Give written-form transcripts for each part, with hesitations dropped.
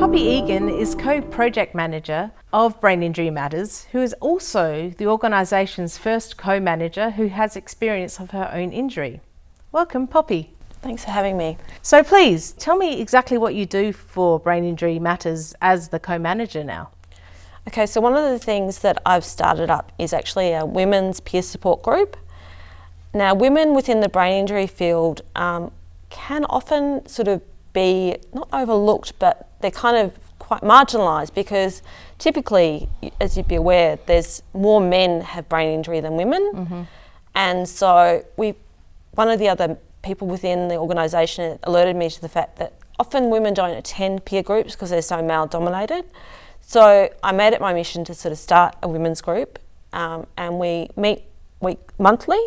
Poppy Egan is co-project manager of Brain Injury Matters, who is also the organisation's first co-manager who has experience of her own injury. Welcome, Poppy. Thanks for having me. So please, tell me exactly what you do for Brain Injury Matters as the co-manager now. Okay, so one of the things that I've started up is actually a women's peer support group. Now, women within the brain injury field can often sort of be not overlooked, but they're kind of quite marginalised because typically, as you'd be aware, there's more men have brain injury than women. Mm-hmm. And so one of the other people within the organisation alerted me to the fact that often women don't attend peer groups because they're so male dominated. So I made it my mission to sort of start a women's group, and we meet monthly.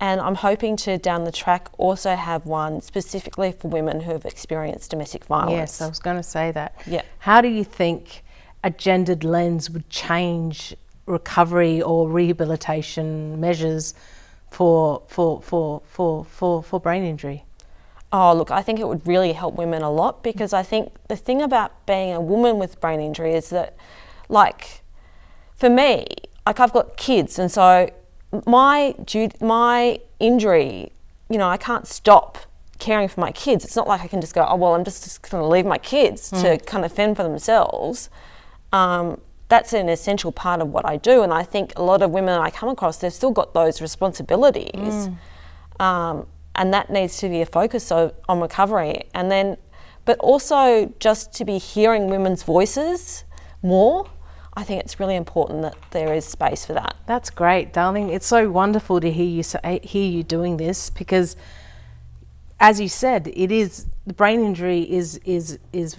And I'm hoping to, down the track, also have one specifically for women who have experienced domestic violence. Yes, I was going to say that. Yeah. How do you think a gendered lens would change recovery or rehabilitation measures for brain injury? Oh, look, I think it would really help women a lot, because I think the thing about being a woman with brain injury is that, like, for me, like, I've got kids, and so my injury, you know, I can't stop caring for my kids. It's not like I can just go, oh, well, I'm just going to leave my kids to kind of fend for themselves. That's an essential part of what I do, and I think a lot of women I come across, they've still got those responsibilities, and that needs to be a focus on recovery. And then, but also just to be hearing women's voices more. I think it's really important that there is space for that. That's great, darling. It's so wonderful to hear you doing this, because, as you said, the brain injury is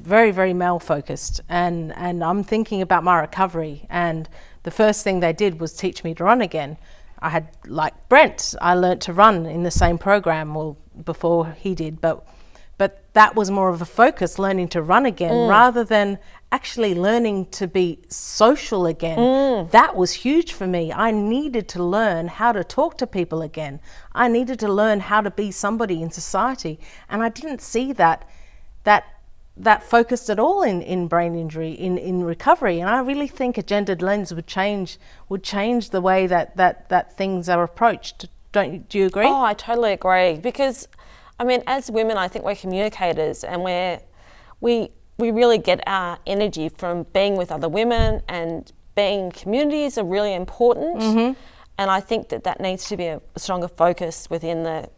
very, very male focused, and I'm thinking about my recovery, and the first thing they did was teach me to run again. I had, like Brent, I learnt to run in the same program, well, before he did, but that was more of a focus, learning to run again, rather than actually learning to be social again. That was huge for me. I needed to learn how to talk to people again. I needed to learn how to be somebody in society, and I didn't see that focused at all in brain injury, in recovery. And I really think a gendered lens would change the way that things are approached. Do you agree? Oh, I totally agree, because I mean, as women, I think we're communicators, and we really get our energy from being with other women, and being in communities are really important. Mm-hmm. And I think that needs to be a stronger focus within the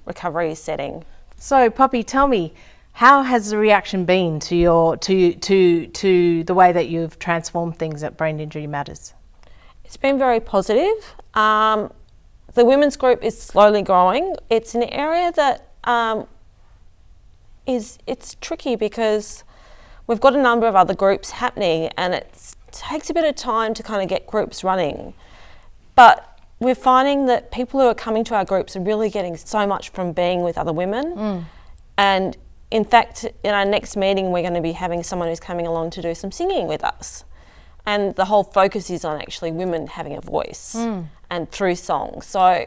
recovery setting. So, Poppy, tell me, how has the reaction been to the way that you've transformed things at Brain Injury Matters? It's been very positive. The women's group is slowly growing. It's an area that it's tricky, because we've got a number of other groups happening, and it takes a bit of time to kind of get groups running. But we're finding that people who are coming to our groups are really getting so much from being with other women. And in fact, in our next meeting, we're going to be having someone who's coming along to do some singing with us. And the whole focus is on actually women having a voice and through song. So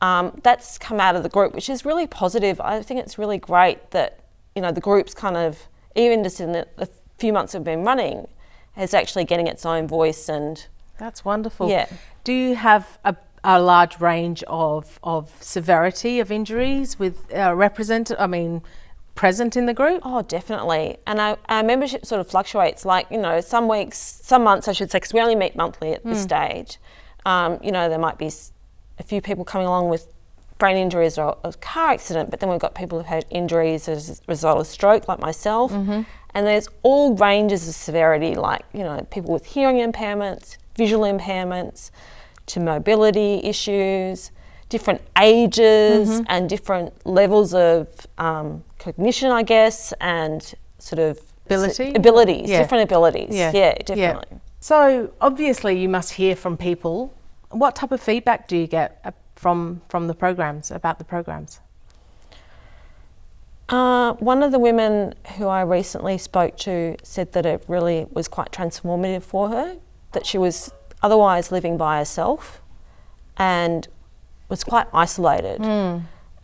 that's come out of the group, which is really positive. I think it's really great that, you know, the group's kind of, even just in the few months we've been running, is actually getting its own voice. And that's wonderful. Yeah. Do you have a large range of severity of injuries with present in the group? Oh, definitely. And our membership sort of fluctuates. Like, you know, some months I should say, because we only meet monthly at this stage, you know, there might be a few people coming along with brain injuries or a car accident, but then we've got people who've had injuries as a result of stroke, like myself. Mm-hmm. And there's all ranges of severity, like, you know, people with hearing impairments, visual impairments, to mobility issues, different ages and different levels of cognition, I guess, and sort of abilities, different abilities. Yeah, definitely. Yeah. So obviously you must hear from people. What type of feedback do you get from the programs, about the programs? One of the women who I recently spoke to said that it really was quite transformative for her, that she was otherwise living by herself and was quite isolated.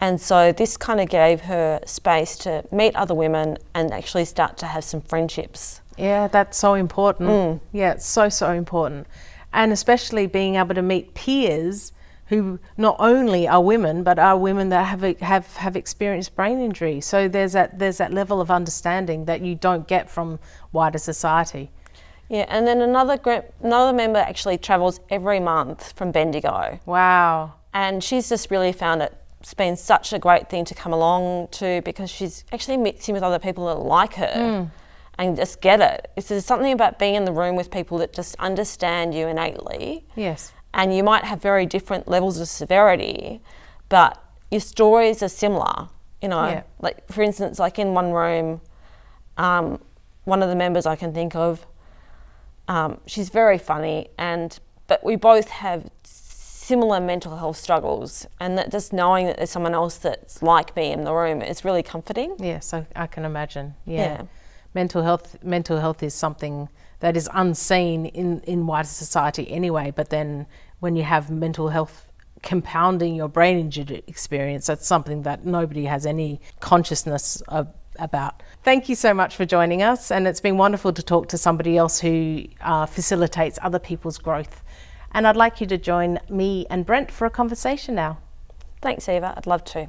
And so this kind of gave her space to meet other women and actually start to have some friendships. Yeah, that's so important. Yeah, it's so, so important. And especially being able to meet peers who not only are women, but are women that have experienced brain injury. So there's that level of understanding that you don't get from wider society. Yeah, and then another member actually travels every month from Bendigo. Wow. And she's just really found it's been such a great thing to come along to, because she's actually mixing with other people that like her and just get it. There's something about being in the room with people that just understand you innately. Yes. And you might have very different levels of severity, but your stories are similar, you know. Yeah. Like, for instance, like in one room, one of the members I can think of, she's very funny, but we both have similar mental health struggles, and that just knowing that there's someone else that's like me in the room is really comforting. Yes, I can imagine. Yeah. Mental health is something that is unseen in wider society anyway, but then when you have mental health compounding your brain injury experience, that's something that nobody has any consciousness about. Thank you so much for joining us, and it's been wonderful to talk to somebody else who facilitates other people's growth. And I'd like you to join me and Brent for a conversation now. Thanks, Eva. I'd love to.